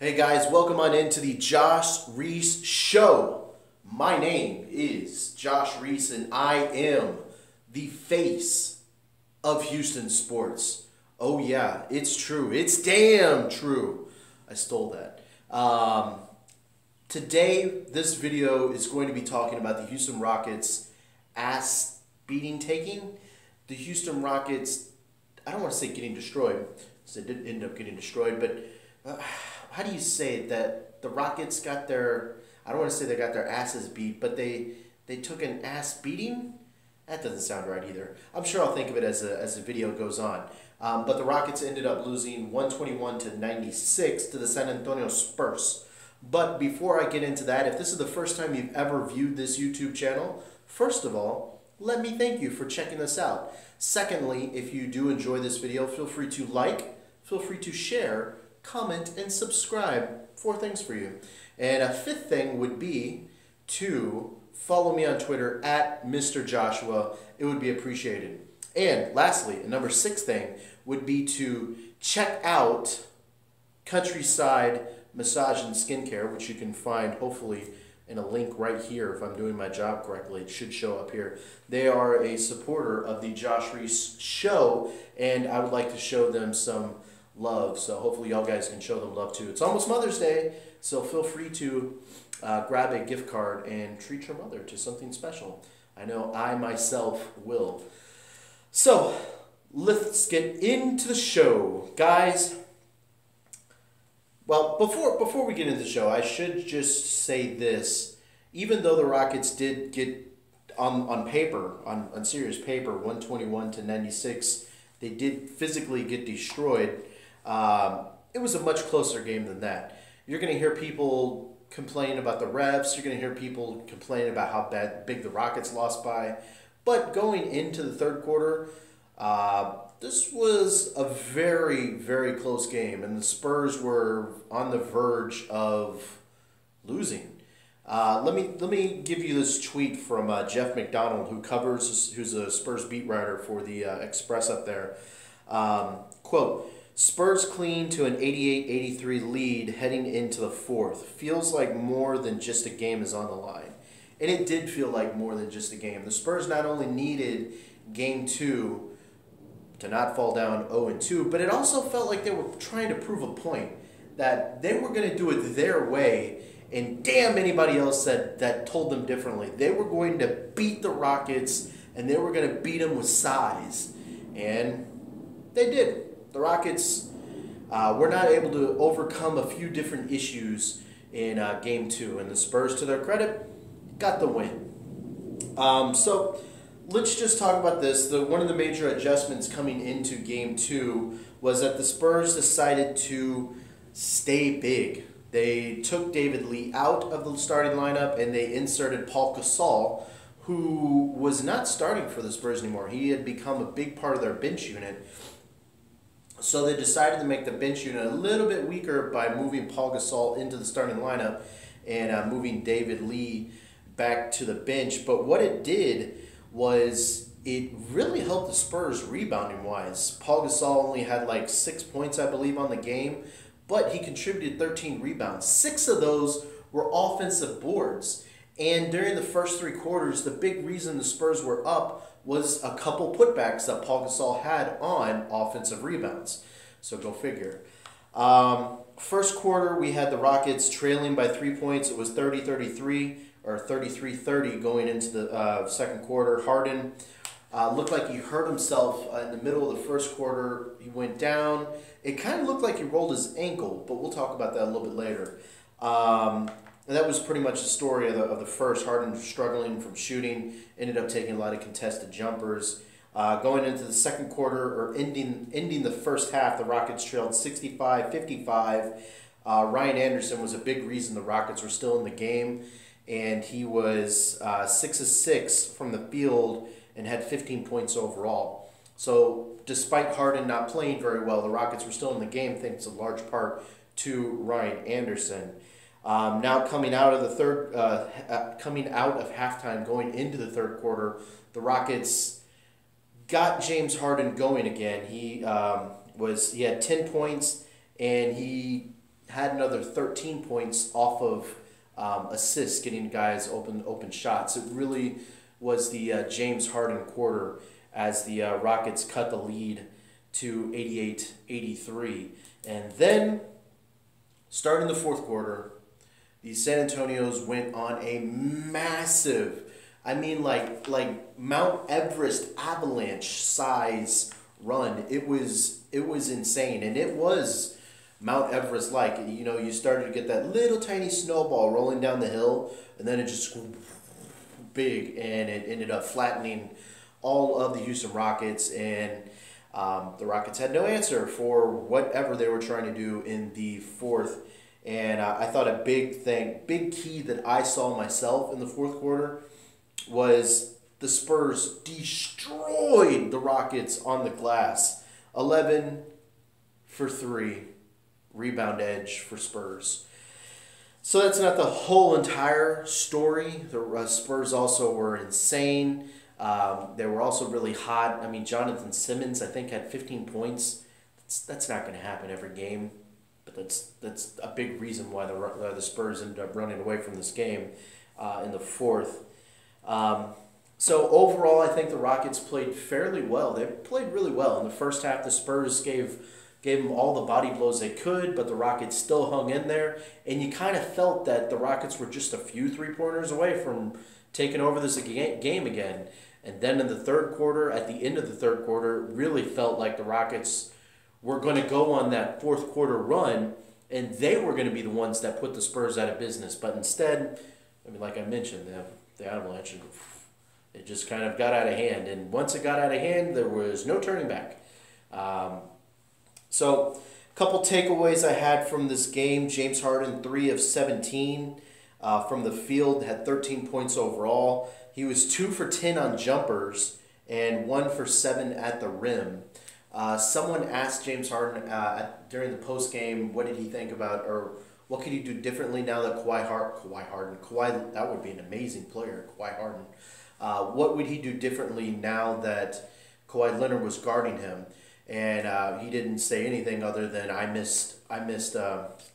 Hey guys, welcome on into the Josh Reese Show. My name is Josh Reese and I am the face of Houston sports. Oh yeah, it's true. It's damn true. I stole that. Today, this video is going to be talking about the Houston Rockets ass beating taking. The Houston Rockets, I don't want to say getting destroyed, because they did end up getting destroyed, but how do you say it, that the Rockets got their, I don't want to say they got their asses beat, but they took an ass beating? That doesn't sound right either. I'm sure I'll think of it as the video goes on. But the Rockets ended up losing 121-96 to the San Antonio Spurs. But before I get into that, if this is the first time you've ever viewed this YouTube channel, first of all, let me thank you for checking this out. Secondly, if you do enjoy this video, feel free to like, feel free to share, comment, and subscribe. 4 things for you. And a 5th thing would be to follow me on Twitter at Mr. Joshua. It would be appreciated. And lastly, a number 6 thing would be to check out Countryside Massage and Skincare, which you can find hopefully in a link right here. If I'm doing my job correctly, it should show up here. They are a supporter of the Josh Reese Show, and I would like to show them some love. So hopefully y'all guys can show them love too. It's almost Mother's Day, so feel free to grab a gift card and treat your mother to something special. I know I myself will. So let's get into the show, guys. Well, before we get into the show, I should just say this. Even though the Rockets did get on paper, on serious paper, 121-96, they did physically get destroyed. It was a much closer game than that. You're going to hear people complain about the refs. You're going to hear people complain about how big the Rockets lost by. But going into the third quarter, this was a very, very close game, and the Spurs were on the verge of losing. Let me give you this tweet from Jeff McDonald, who's a Spurs beat writer for the Express up there. Quote, Spurs clean to an 88-83 lead heading into the fourth. Feels like more than just a game is on the line. And it did feel like more than just a game. The Spurs not only needed game 2 to not fall down 0-2, but it also felt like they were trying to prove a point that they were going to do it their way, and damn anybody else that told them differently. They were going to beat the Rockets, and they were going to beat them with size. And they did. The Rockets were not able to overcome a few different issues in Game 2, and the Spurs, to their credit, got the win. So let's just talk about this. One of the major adjustments coming into Game 2 was that the Spurs decided to stay big. They took David Lee out of the starting lineup and they inserted Paul Gasol, who was not starting for the Spurs anymore. He had become a big part of their bench unit. So they decided to make the bench unit a little bit weaker by moving Paul Gasol into the starting lineup and moving David Lee back to the bench. But what it did was it really helped the Spurs rebounding-wise. Paul Gasol only had like 6 points, I believe, on the game, but he contributed 13 rebounds. 6 of those were offensive boards. And during the first 3 quarters, the big reason the Spurs were up was a couple putbacks that Paul Gasol had on offensive rebounds. So go figure. First quarter, we had the Rockets trailing by 3 points. It was 30-33 or 33-30 going into the second quarter. Harden looked like he hurt himself in the middle of the first quarter. He went down. It kind of looked like he rolled his ankle, but we'll talk about that a little bit later. And that was pretty much the story of the first. Harden struggling from shooting, ended up taking a lot of contested jumpers. Going into the second quarter, or ending the first half, the Rockets trailed 65-55. Ryan Anderson was a big reason the Rockets were still in the game, and he was 6 of 6 from the field and had 15 points overall. So despite Harden not playing very well, the Rockets were still in the game thanks in large part to Ryan Anderson. Now coming out of halftime, going into the third quarter, the Rockets got James Harden going again. He had 10 points and he had another 13 points off of assists, getting guys open shots. It really was the James Harden quarter as the Rockets cut the lead to 88-83. And then, starting the fourth quarter, the San Antonios went on a massive, I mean like Mount Everest avalanche size run. It was insane, and it was Mount Everest like. You know, you started to get that little tiny snowball rolling down the hill, and then it just big, and it ended up flattening all of the Houston Rockets, and the Rockets had no answer for whatever they were trying to do in the fourth. And I thought a big key that I saw myself in the fourth quarter was the Spurs destroyed the Rockets on the glass. 11 for 3 rebound edge for Spurs. So that's not the whole entire story. The Spurs also were insane. They were also really hot. I mean, Jonathan Simmons, I think, had 15 points. That's not going to happen every game. But that's a big reason why the Spurs ended up running away from this game in the fourth. So overall, I think the Rockets played fairly well. They played really well. In the first half, the Spurs gave them all the body blows they could, but the Rockets still hung in there. And you kind of felt that the Rockets were just a few three-pointers away from taking over this game again. And then in the third quarter, at the end of the third quarter, it really felt like the Rockets were going to go on that fourth quarter run, and they were going to be the ones that put the Spurs out of business. But instead, I mean, like I mentioned, the avalanche, it just kind of got out of hand. And once it got out of hand, there was no turning back. So a couple takeaways I had from this game. James Harden, 3 of 17 from the field, had 13 points overall. He was 2 for 10 on jumpers and 1 for 7 at the rim. Someone asked James Harden during the post game, what did he think about, or what could he do differently now that Kawhi, that would be an amazing player, Kawhi Harden. What would he do differently now that Kawhi Leonard was guarding him? And he didn't say anything other than I missed layups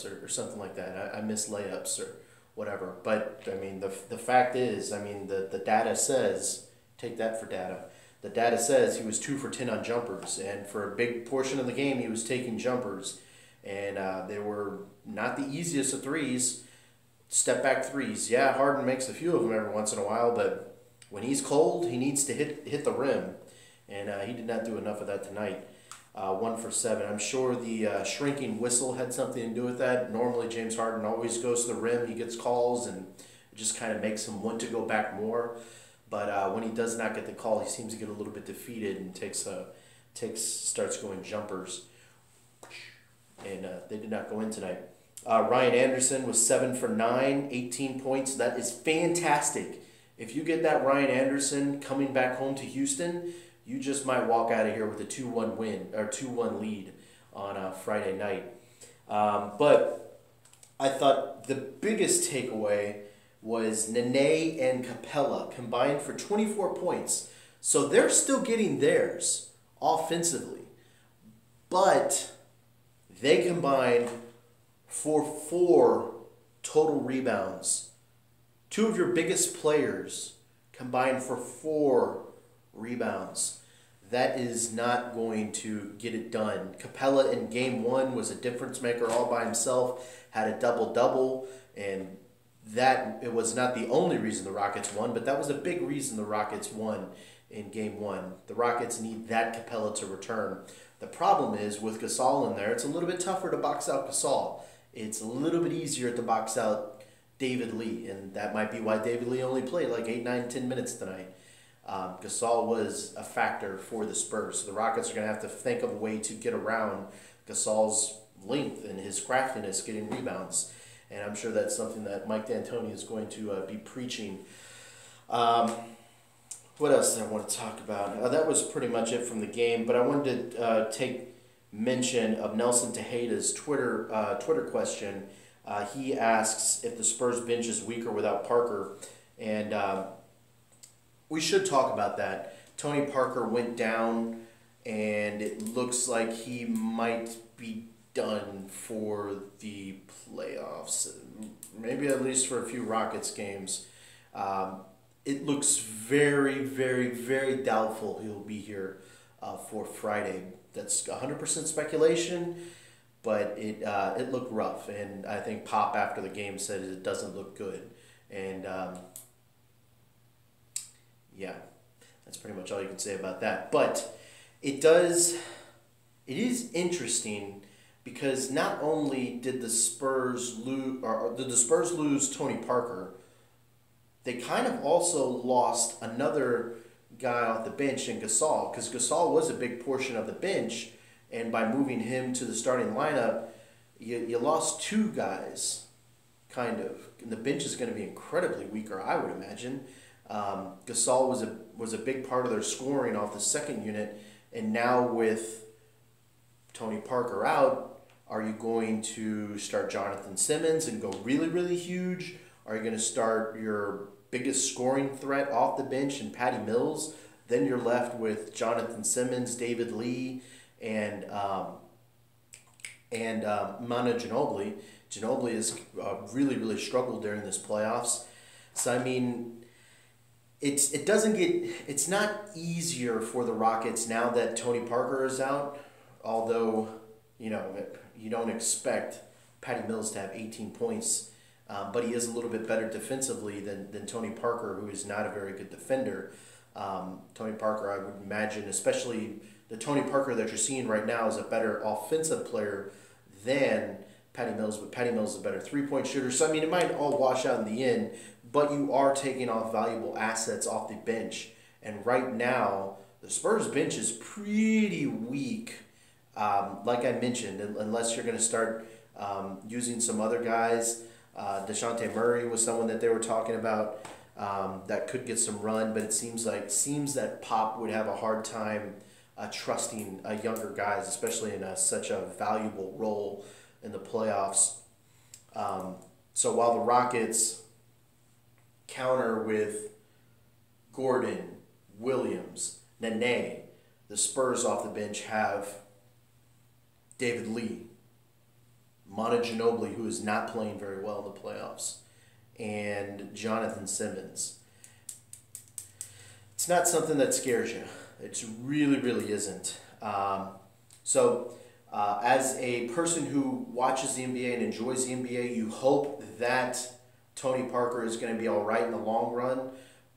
or something like that. I missed layups or whatever. But I mean, the fact is, I mean, the data says, take that for data. The data says he was 2 for 10 on jumpers, and for a big portion of the game, he was taking jumpers, and they were not the easiest of threes, step back threes. Yeah, Harden makes a few of them every once in a while, but when he's cold, he needs to hit the rim, and he did not do enough of that tonight. 1 for 7. I'm sure the shrinking whistle had something to do with that. Normally, James Harden always goes to the rim. He gets calls, and it just kind of makes him want to go back more. But when he does not get the call, he seems to get a little bit defeated and starts going jumpers. And they did not go in tonight. Ryan Anderson was 7 for 9, 18 points. That is fantastic. If you get that Ryan Anderson coming back home to Houston, you just might walk out of here with a 2-1 win or 2-1 lead on Friday night. But I thought the biggest takeaway was Nene and Capella combined for 24 points. So they're still getting theirs offensively. But they combined for 4 total rebounds. 2 of your biggest players combined for 4 rebounds. That is not going to get it done. Capella in game 1 was a difference maker all by himself, had a double-double, and that it was not the only reason the Rockets won, but that was a big reason the Rockets won in game 1. The Rockets need that Capella to return. The problem is with Gasol in there, it's a little bit tougher to box out Gasol. It's a little bit easier to box out David Lee, and that might be why David Lee only played like 8, 9, 10 minutes tonight. Gasol was a factor for the Spurs, so the Rockets are going to have to think of a way to get around Gasol's length and his craftiness getting rebounds. And I'm sure that's something that Mike D'Antoni is going to be preaching. What else did I want to talk about? That was pretty much it from the game. But I wanted to take mention of Nelson Tejeda's Twitter question. He asks if the Spurs bench is weaker without Parker. And we should talk about that. Tony Parker went down, and it looks like he might be done for the playoffs. Maybe at least for a few Rockets games. It looks very, very, very doubtful he'll be here for Friday. That's 100% speculation, but it looked rough, and I think Pop after the game said it doesn't look good, and yeah, that's pretty much all you can say about that. But it is interesting because not only did the Spurs lose Tony Parker, they kind of also lost another guy off the bench in Gasol, because Gasol was a big portion of the bench, and by moving him to the starting lineup, you lost two guys, kind of. And the bench is going to be incredibly weaker, I would imagine. Gasol was a big part of their scoring off the second unit, and now with Tony Parker out, are you going to start Jonathan Simmons and go really, really huge? Are you going to start your biggest scoring threat off the bench and Patty Mills? Then you're left with Jonathan Simmons, David Lee, and Manu Ginobili. Ginobili has really, really struggled during this playoffs. So I mean, it's not easier for the Rockets now that Tony Parker is out. Although, you don't expect Patty Mills to have 18 points. But he is a little bit better defensively than Tony Parker, who is not a very good defender. Tony Parker, I would imagine, especially the Tony Parker that you're seeing right now, is a better offensive player than Patty Mills, but Patty Mills is a better three-point shooter. So, I mean, it might all wash out in the end, but you are taking off valuable assets off the bench. And right now, the Spurs bench is pretty weak, like I mentioned, unless you're going to start using some other guys. DeJounte Murray was someone that they were talking about that could get some run, but it seems that Pop would have a hard time trusting younger guys, especially in such a valuable role in the playoffs. So while the Rockets counter with Gordon, Williams, Nene, the Spurs off the bench have David Lee, Manu Ginobili, who is not playing very well in the playoffs, and Jonathan Simmons. It's not something that scares you. It really, really isn't. As a person who watches the NBA and enjoys the NBA, you hope that Tony Parker is going to be all right in the long run.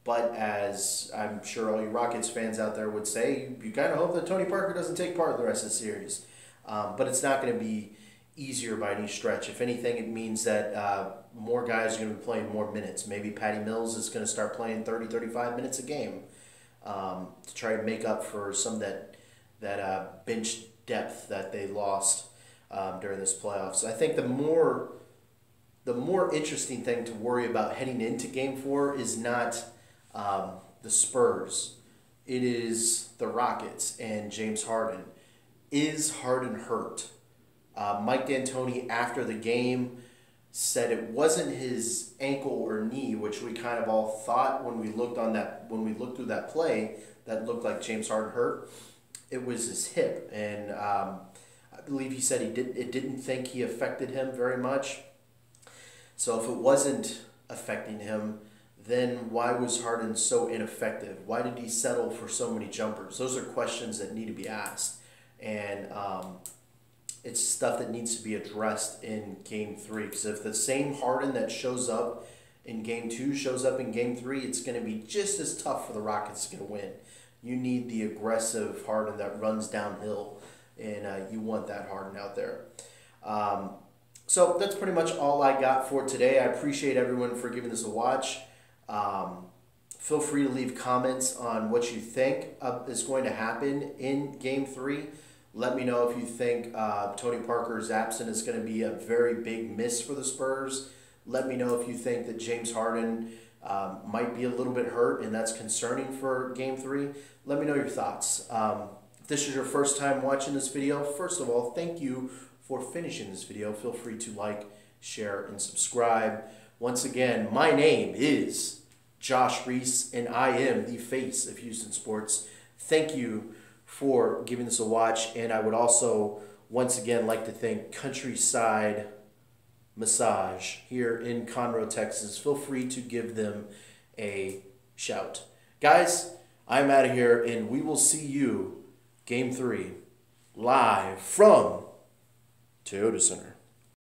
But as I'm sure all you Rockets fans out there would say, you kind of hope that Tony Parker doesn't take part in the rest of the series. But it's not going to be easier by any stretch. If anything, it means that more guys are going to be playing more minutes. Maybe Patty Mills is going to start playing 30, 35 minutes a game to try to make up for some of that bench depth that they lost during this playoffs. I think the more interesting thing to worry about heading into Game 4 is not the Spurs. It is the Rockets and James Harden. Is Harden hurt? Mike D'Antoni, after the game, said it wasn't his ankle or knee, which we kind of all thought when we looked through that play that looked like James Harden hurt. It was his hip, and I believe he said it didn't think he affected him very much. So if it wasn't affecting him, then why was Harden so ineffective? Why did he settle for so many jumpers? Those are questions that need to be asked, and it's stuff that needs to be addressed in Game 3. Because if the same Harden that shows up in Game 2 shows up in Game 3, it's going to be just as tough for the Rockets to win. You need the aggressive Harden that runs downhill, and you want that Harden out there. So that's pretty much all I got for today. I appreciate everyone for giving this a watch. Feel free to leave comments on what you think is going to happen in Game 3. Let me know if you think Tony Parker's absence is going to be a very big miss for the Spurs. Let me know if you think that James Harden might be a little bit hurt and that's concerning for Game 3. Let me know your thoughts. If this is your first time watching this video, first of all, thank you for finishing this video. Feel free to like, share, and subscribe. Once again, my name is Josh Reese, and I am the face of Houston Sports. Thank you for giving this a watch, and I would also once again like to thank Countryside Massage here in Conroe, Texas. Feel free to give them a shout. Guys, I'm out of here, and we will see you Game 3 live from Toyota Center.